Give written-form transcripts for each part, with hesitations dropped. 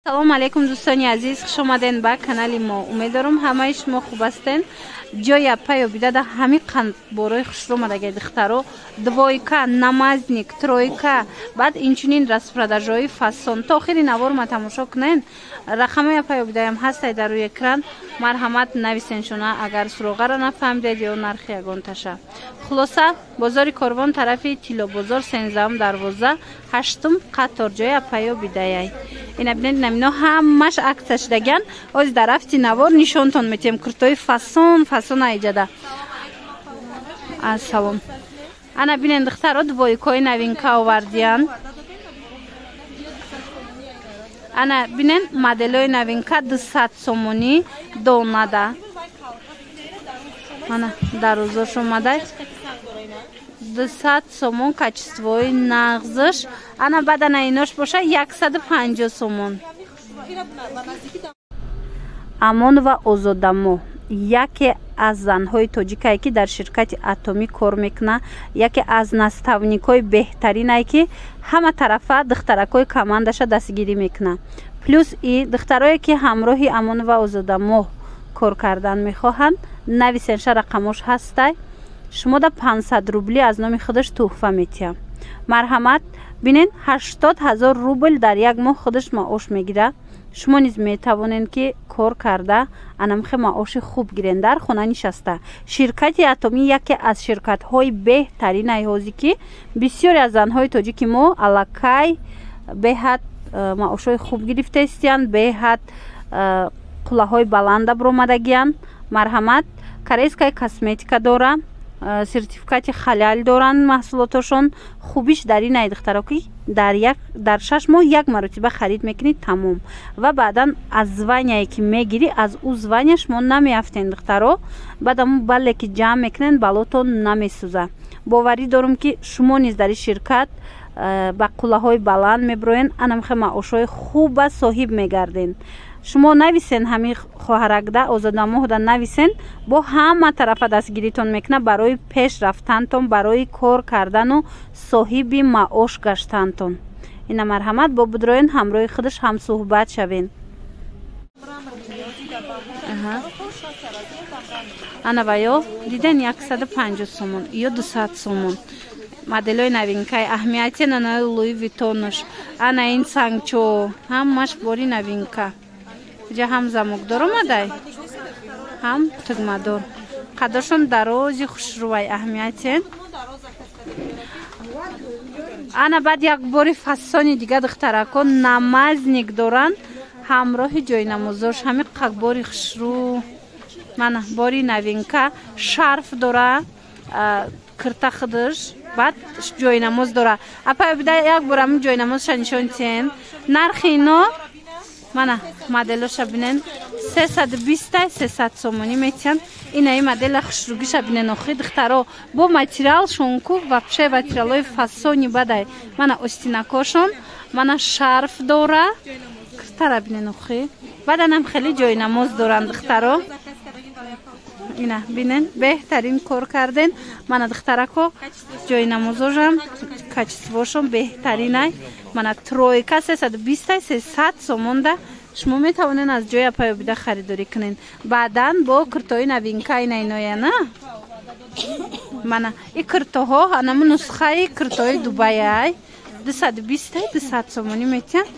салом алейкум дӯстони азиз, хуш омаден ба канали мо. Умедворам ҳамаи шумо хуб ҳастен. ҷоя паё бидада ҳами қандборои хушрӯмадаги духтаро двойка, намазник, тройка, баъд инчунин распродажои фасон. То охири навор ма тамошо кунен. Рақамая паё бидаям ҳастай дар рӯи экран. Марҳамат нависен шуна агар суроғара нафаҳмидед ё нархи ягонташа. Хулоса бозори Корвон тарафи Тилло бозор 13 дарвоза 8 қатор ҷоя паё бидаяй. Ина бинед намино ҳамаш акция шудаган. Оз дар рафти навор нишонтон метем куртои фасон аиҷада. Ассалом. Ана бинен духтаро двойкои новинка овардиян. Ана бинен моделои новинка 200 сомонӣ донада. Ана дарозош омадай. 200 сомон качествои нағзш. Ана бадана инош боша 150 сомон. Амонова Озодамо яке аз занҳои тоҷикае ки дар ширкати Атомӣ кор мекунад, яке аз наставникои беҳтаринае ки ҳама тарафа духтаракои командаша дастгирӣ мекунад. Плюс и духтарое ки ҳамроҳи Амонова Озодамо кор кардан мехоҳанд, нависенша рақамош ҳастай. шумо да 500 рубли аз номи худаш тӯҳфа метиҳам. Марҳамат бинен 80 000 рубл дар як моҳ худаш маош мегира. шумо низ метавонед ки кор карда анамхе маоши хуб гирен дар хона нишаста. Ширкати Атомӣ яке аз ширкатҳои беҳтаринаи ҳозир ки бисёре аз занҳои тоҷики мо аллакай беҳад маошҳои хуб гирифтаистиянд, беҳад қуллаҳои баланда буромадагиянд. Марҳамат корейская косметика дора, сертификати халал доранд маҳсулотошон. хубиш дар ин ай духтаро ки дар 6 моҳ як маротиба харид мекунед тамом ва баъдан аз званияе ки мегирӣ аз ӯ звания шумо намеафтен духтаро, баъдам бале ки ҷамъ мекунен балотон намесӯза. боварӣ дорам ки шумо низ дар ин ширкат ба қуллаҳои баланд мебироен, анамхе маошҳои хуба соҳиб мегарден. шумо нависен ҳамин хоҳаракда Озодамоҳда нависен, бо ҳама тарафа дастгиритон мекунад барои пеш рафтантон, барои кор кардану соҳиби маош гаштантон. ина марҳамат бо будроен ҳамроҳи худаш ҳамсӯҳбат шавен. ана ваё диден 150 сомон ё 200 сомон. моделои новинкаи аҳамияти нанои Луи Витонош. ана ин сангчо ҳамаш бори новинка. ҷа ҳам замокдор омадай, ҳам тугмадор. қадошон дарози хушрӯвай аҳамиятен. ана баъд як бори фасони дига духтаракон намазник доранд ҳамроҳи ҷойнамозош. ҳами қакбори хушрӯ мана бори новинка. шарф дора кирта худаш, баъд ҷойнамоз дора. апа бида як бор ҳамин ҷойнамозша нишон тиҳен. нархи ино мана моделоша бинен 320 300 сомонӣ метиҳанд. инаи модела хушрӯгиша бинен охири духтаро бо материал шонку вапше материалои фасони бадай. мана остинакошон, мана шарф дора. киртара бинен охи. баданам хеле ҷойнамоз доранд духтаро. ина бинен беҳтарин кор карден. мана духтарако ҷойнамозошам качествошон беҳтаринай. мана тройка 320 300 сомонда шумо метавонен аз ҷоя паё бида харидорӣ кунен. баъдан бо куртои новинка ина иноя на мана и куртоҳо анаму нусхаи куртои Дубайай 220 200 сомонӣ метиҳанд.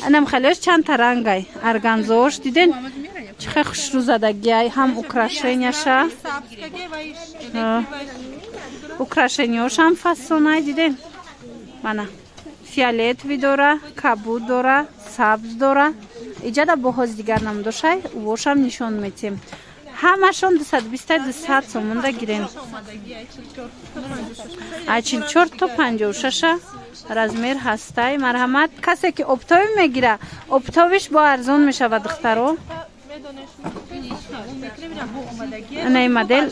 анам халёш чандта рангай арганзош диден чихе хушрӯ задагиай. ҳам украшенияша украшениёшам фасонай диден. мана фиолетови дора, кабуд дора, сабз дора. иҷада боҳоз дигар намудошай вошам нишон метем. ҳамашон 220 200 сомонда гирен. 44 то 56 размер ҳастай. марҳамат касе ки оптови мегира оптовиш бо арзон мешавад духтаро. ана ин модел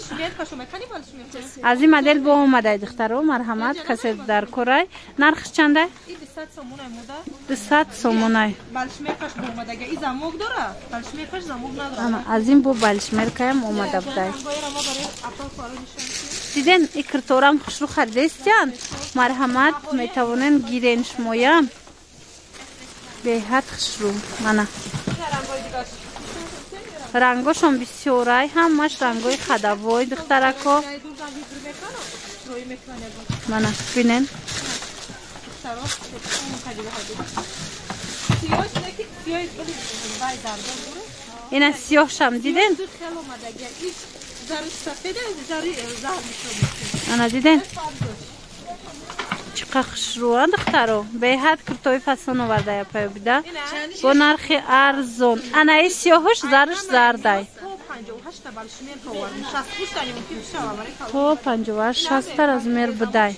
аз ин модел бо омадай духтаро. марҳамат касе дар корай. нархиш чандай? 200 сомонай. аз ин бо балшмеркаям омада будай. диден и кирторам хушрӯ харидестиян. марҳамат метавонен гирен шумоям. беҳад хушрӯ. Мана рангошон бисёрай, ҳамаш рангои хадавои духтарако. Мана бинен. Ина сиёҳшам диден? Ана диден? Чиқа хушрӯа духтаро. Беҳад куртои фасон оварда япаё бида. Бо нархи арзон. Анаи сиёҳаш зарш зардай. То 58 размер будай.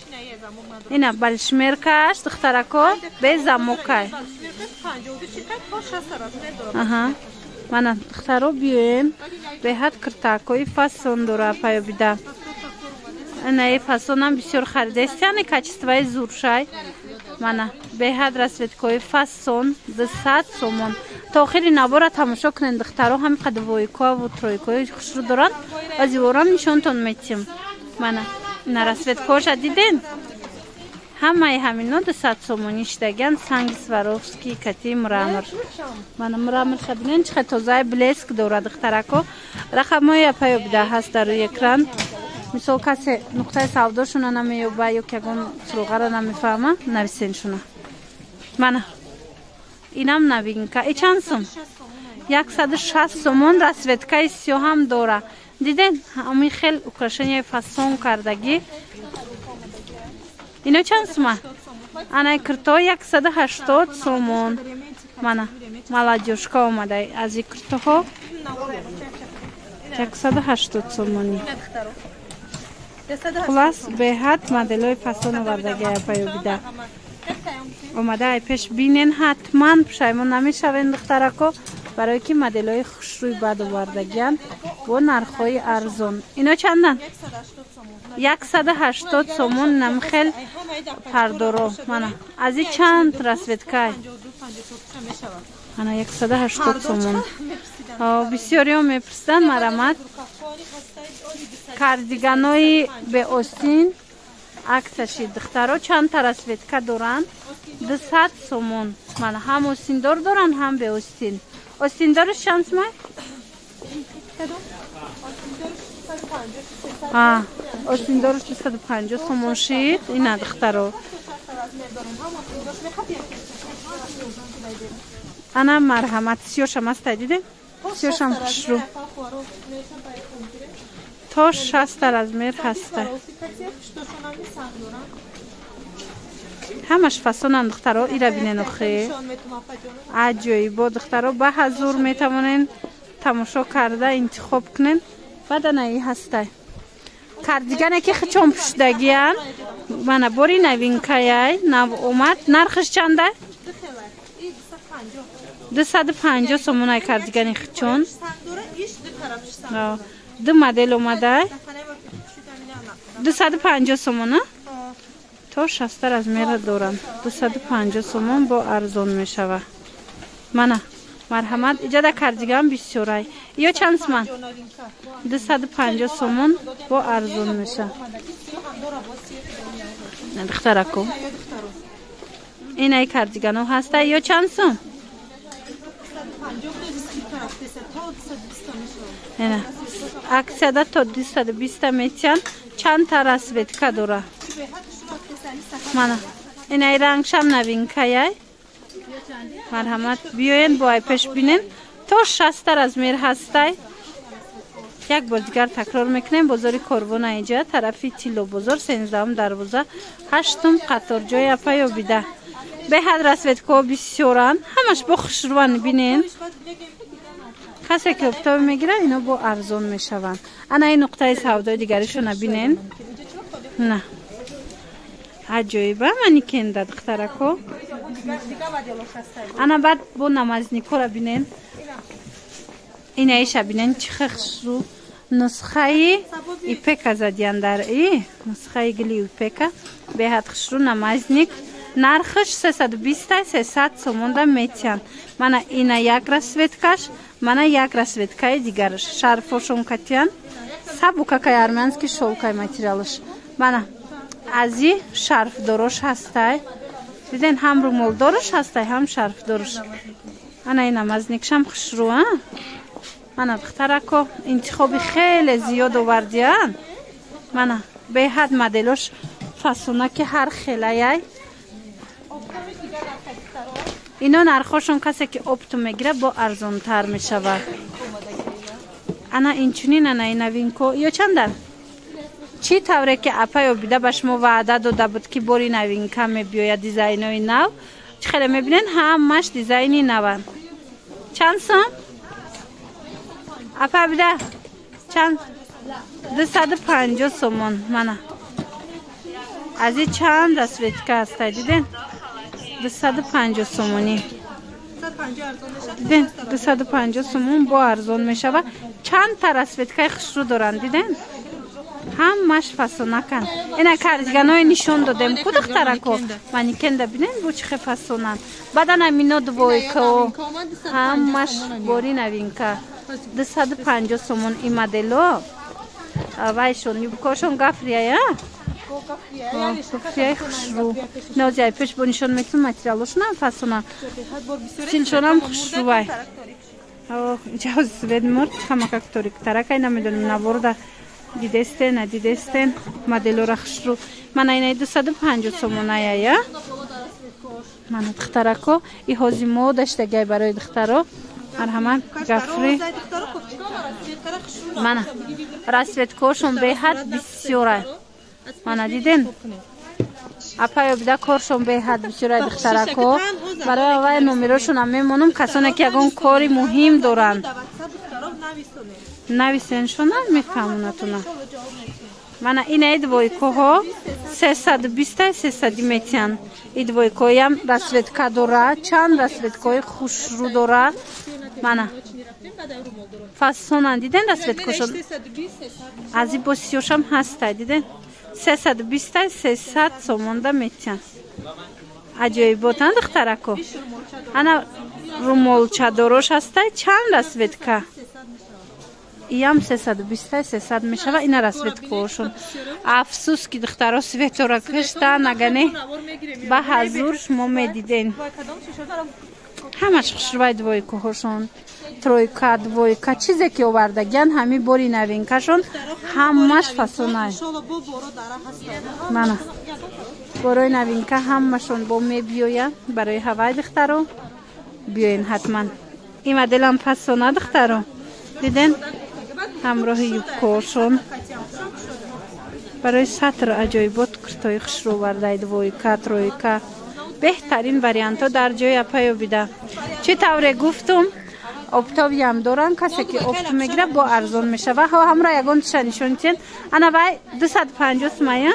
Ина балшмеркаш духтарако без замокай. Аҳа. Мана духтаро биёем. Беҳад куртакои фасон дора паё бида. Анаи фасонам бисёр харидестяни качествои зуршай. Мана беҳад расветкои фасон 200 сомон. То охири набора тамошо кунед духтаро, ҳами қадвоикоа ву тройкои хушрӯ доранд. Азиворам нишонтон метим. Мана ина расветкоша диден? Ҳамаи ҳамино 200 сомон иштаган санги сваровски кати мрамор. Мана мраморша бинен чихе тозаи блеск дорад духтарако. Рақамҳои япаё бида ҳаст дар рӯи экран. Мисол касе нуқтаи савдошуна намеёба ё ки ягон суруғаро намефаҳма, нависен шуна. Мана инам новинка. И чанд сум? 160 сомон расветкаи сиёҳам дора. Диден? Ҳамин хел украшенияи фасон кардагӣ. Ино чанд сума? Анаи курто 180 сомон. Мана маладёшка омадай аз и куртоҳо 180 сомонӣ. Хулас беҳад моделҳои фасон овардаги япаё бида. омада ай пеш бинен, ҳатман пушаймон намешавен духтарако, барое ки моделҳои хушрӯи бад овардагиан бо нархҳои арзон. Ино чандан? 180 сомон намхел пардоро. Мана ази чанд расветкай? Ана 180 сомон. Бисёриҳо мепурсанд марамат. Кардиганои беостин аксаши духтаро чанд та расветка доранд? 200 сомон. Мана ҳам остиндор доранд, ҳам беостин. Остиндориш чанд сомон? Остиндориш 250 сомон шид. Ина духтаро. Ана марҳамат сиёшам аста дидем? Сиёшам хушрӯ. То 60 размер ҳаста. ҳамаш фасонанд духтаро. ира бинен охе. аҷоибо духтаро ба ҳазур метавонен тамошо карда интихоб кунен. баданаи ҳастай. Кардигане ки хичон пушдагиян. Мана бори новинкаяй нав омад. Нархиш чандай? 250 сомон ай кардигани хичон. ду модел омадай. 250 сомон. То 60 размер дорам. 250 сомон бо арзон мешава. Мана марҳамат иҷода кардиган бисёрай. Ё чанд сомон? 250 сомон бо арзон меша. Духтарако. Инай кардигано ҳаста. Ё чанд сом? Ина аксияда то 220 метиян. Чанд та расветка дора. Мана инай рангшам новинкаяй. марҳамат биёен бо ай пеш бинен. То 60 размер ҳастай. як бор дигар такрор мекунем. бозори корвона иҷа тарафи тилло бозор 13 дарвоза 8 қаторҷои апаё бида. беҳад расветкаҳо бисёранд. ҳамаш бо хушрӯан бинен. касе ки офтоби мегира ино бо арзон мешаванд. ана ин нуқтаи савдои дигаришона бинен. на аҷоиба маникенда духтарако. ана баъд бо намазникора бинен. инаиша бинен чихе хушрӯ. нусхаи ипека задиян дар нусхаи гили ипека. беҳад хушрӯ намазник. нархиш 320-300 сомонда метиян. мана ина як расветкаш, мана як расветкаи дигараш. шарфошон катиян. сабукакай армянски шолкай материалаш. мана ази шарфдорош ҳастай. دیدین هم رومال دارش هسته هم شرف دارش. انا اینم از نکشم خشرو ها. من دختره که انتخابی خیلی زیاد آوردیان. من به حد مدلش فسونه که هر خیلیه. اینا نرخوشون کسی که اپتو میگیره با ارزان تر میشود. انا اینچنین انا این نوینکو یا چندن؟ چی طوره که اپای بیده باش ما وعده داده بود که باری نوینکا میبیاید دیزاینای نو. چه خیلی میبینین همش دیزاینی نوان. چند سان؟ اپا بیده چند؟ 250 سومون منه. از این چند رسویتکه هسته دیدین؟ 250 سومونی. دیدین 250 سومون با ارزان میشه و چند تا رسویتکه خشرو دارن دیدین؟ همش فسونه کن. اینا کاردیگانای نشون دادم کو دختره کو مانیکن ده ببینین بو چه فسونن. بعدا اینا دویکو همش باری نوینکا 250 سومون این مدلو. وایشون یبکاشون گفریه گفریه خشرو نازی پیش بونشون میتون ماتریالوشون هم فسونه سیلشون هم خشرو وای جاوز سوید مرد همه کاکتوریک ترکای نمیدونم نورده دیدسته ندیدسته مدلو را خشرو من اینه 250 سومونه یا من دختره کو ای هازیمو داشته گای برای دختره مرحمت گفری من رسویت کوشون به حد بسیاره من دیدین اپای بیده کارشون به حد بسیاره دختره کو برای آقای نومیروشون هم میمونم کسانی که اگه کاری مهم دارن نویسنشون هم میفهمونتونه من این ایدویکو ها 320 300 میتین ایدویکوی هم رسویتکا داره چند رسویتکوی خوش رو داره من فاسونن دیدن رسویتکوشون از این بسیوش هم هسته دیدن 320 300 سومونده میتین عجایباتن دخترکو انا رومولچه داروش هسته چند رسویتکا ایم 320 300 میشه و این رسویتکوشون افسوس که دخترها سویتورا کشتن نگنه به حضور شما میدیدین همش خشروی دویکوهاشون ترویکا دویکا چیزی که آوردگن همین باری نوینکشون همش فسونه من برای نوینکا همشون با می بیاین برای هوای دخترو بیاین حتما این مدل هم فسونه دخترو دیدین همراه یوکوشون برای سطر عجایبات کرتای خشرو ورده دویکا ترویکا بهترین وریانت ها در جای اپای بیده چه طوره گفتم اپتاوی هم دارن کسی که اپت میگیره با ارزان میشه و همراه یگان نشون چین انا بای 250 سمایه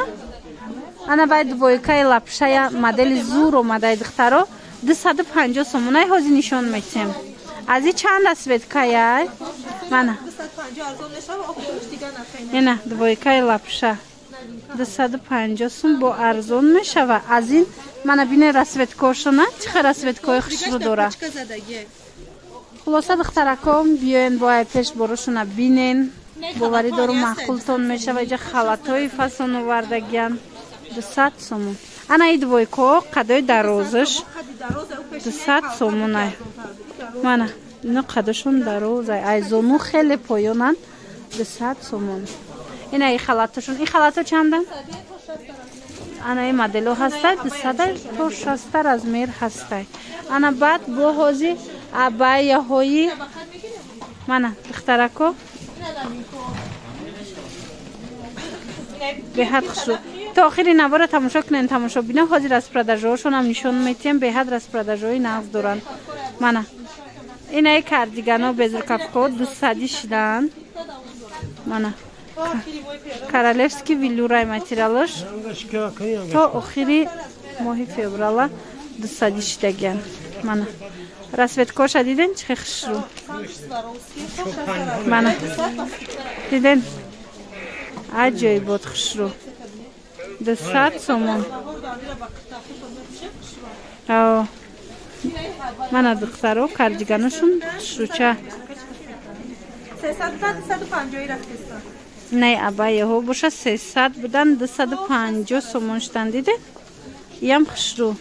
انا بای دویکای لپشه مدل زور و مدل دخترو 250 سمونه هازی نشون میتیم از این چند رسویتکای من 250 ارزان میشه و اپتاوش دیگه نخیمه نه دویکای لپشه 250 سوم با ارزان میشه و از این من بینه رسویتکاشونه چه رسویتکای خشرو داره خلاصه دخترکام بیاین با پیش بروشونه بینین باوری دارو معقولتون میشه و اینجا خلطای فسون آوردگیان 200 سومون انا این دویکو قدای درازش 200 سومونه من اینا قدشون درازه ایزونو خیلی پایونن 200 سومون این خلطشون این خلطا چندن؟ انا این مدلو هسته 200 تا 60 از میر هسته انا بعد با هازی ابای هایی من دخترکو به حد خشو تا آخری نوار تماشا کنین تماشا بینه حاضر از پرداژهاشون هم نشون میتیم به حد از پرداژهای نغز دارن من این ای کاردیگانو بزر کفکو 200 شدن من Королевский вилюрай материалыш то охири моҳи феврала 200 шидаган мана расветкоша диден чӣ хушрӯ мана диден аҷоибот хушрӯ 200 сомон мана духтаро кардиганашон хушрӯча 350 рафтеста نه ابایه ها باشه 300 بودن 250 سومون شدن دیده یم خشرو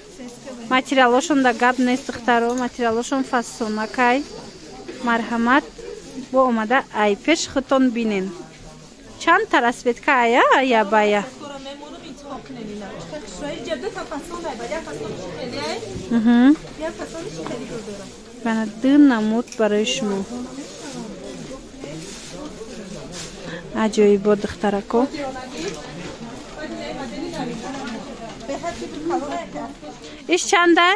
материалошон да гап нест духтаро, материалошон фасонакай. Марҳамат, бо омада ай пеш худтон бинен. Чанд та расветка ая ая бая. Бана дын намуд барои шумо. Аҷоибот духтарако. Иш чанда?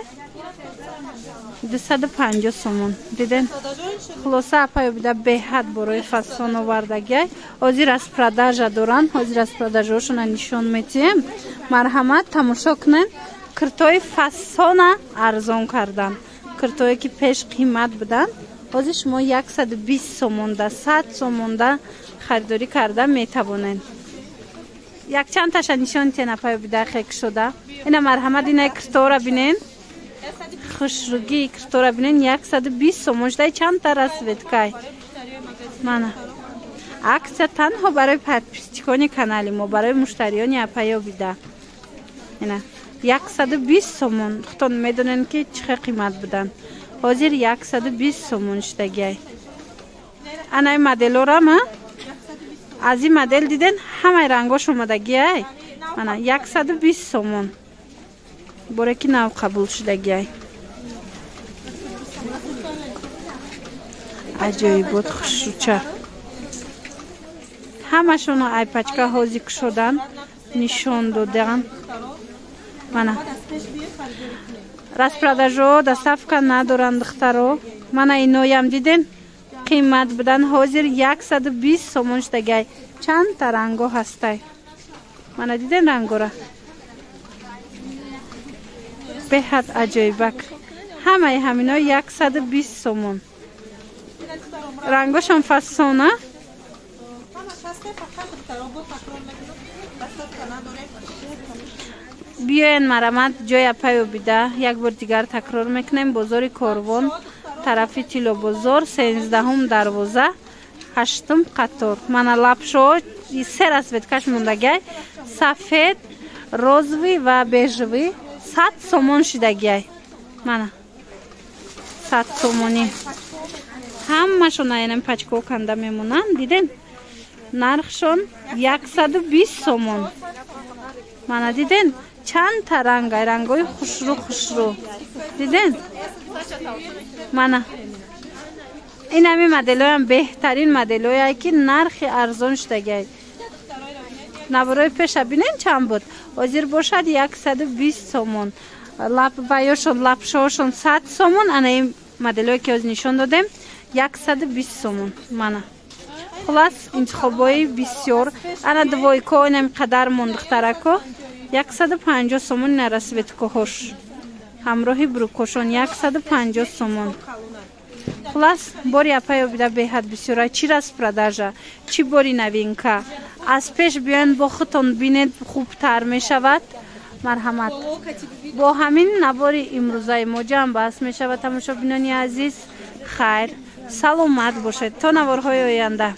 250 сомон. Диден? Хулоса апай бида беҳад борои фасон овардагиай. Ҳозир аз продажа доран. Ҳозир аз продажаошона нишон метиҳем. Марҳамат, тамошо кунен. Киртои фасона арзон кардан. Киртое ки пеш қимат будан. Ҳозир шумо 120 сомонда, 100 сомонда харидорӣ карда метавонен. Якчандташа нишон тен апай бида хек шуда. Ина марҳамат, ина киртоора бинен. Хушруги киртоора бинен 120 сомон шудай чандта расветкай. Мана. Аксия танҳо барои подписчикони канали мо, барои муштариёни апаё бида. Ина 120 сомон. Худтон медонен ки чӣ қимат будан. Ҳозир 120 сомон шудагиай. Анаи моделорама аз ин модел диден ҳамаи рангош омадагиай. Мана 120 сомон. Боре ки нав қабул шудагиай. Аҷоибот хушрӯча. Ҳамашоно айпачка ҳозир кушодан, нишон додан. Мана распродажо доставка надоранд духтаро. Мана иноям диден қимат будан. Ҳозир 120 сомон шудагиай. Чандта ранго ҳастай. Мана диден рангора. Беҳад аҷоибак. Ҳамаи ҳамино 120 сомон. Рангошон фасона. Биёен марамат ҷои апаё бида. Як бор дигар такрор мекунем. Бозори Корвон, тарафи Тило бозор, 13 дарвоза, 8 қатор. Мана лапшо се расветкаш мондагиай. Сафед, розови ва бежови 100 сомон шудагиай. Мана 100 сомони. Ҳамашон аянам пачко канда мемонанд. Диден? Нархшон 120 сомон. Мана диден? Чандта рангай, рангои хушрӯ. Диден? Мана ин ҳами моделоям беҳтарин моделое ки нархи арзон шудагиай. Наборои пеша бинен чанд буд. Ҳозир бошад 120 сомон. Лапваёшон, лапшоошон 100 сомон. Ана ин моделое ки ҳозир нишон додем 120 сомон. Мана хулас интихобои бисёр. Ана двойко инам қадар мондухтарако 150 сомон на расветкоҳош. ҳамроҳи брукошон 150 сомон. Хулас бори апаё бида беҳад бисёра. Чӣ распродажа, чӣ бори новинка. Аз пеш биёен бо худтон бинед, хубтар мешавад. Марҳамат. Бо ҳамин набори имрӯзаи мо ҷамъ баҳс мешавад. Тамошобинони азиз, хайр, саломат бошед. То наворҳои оянда.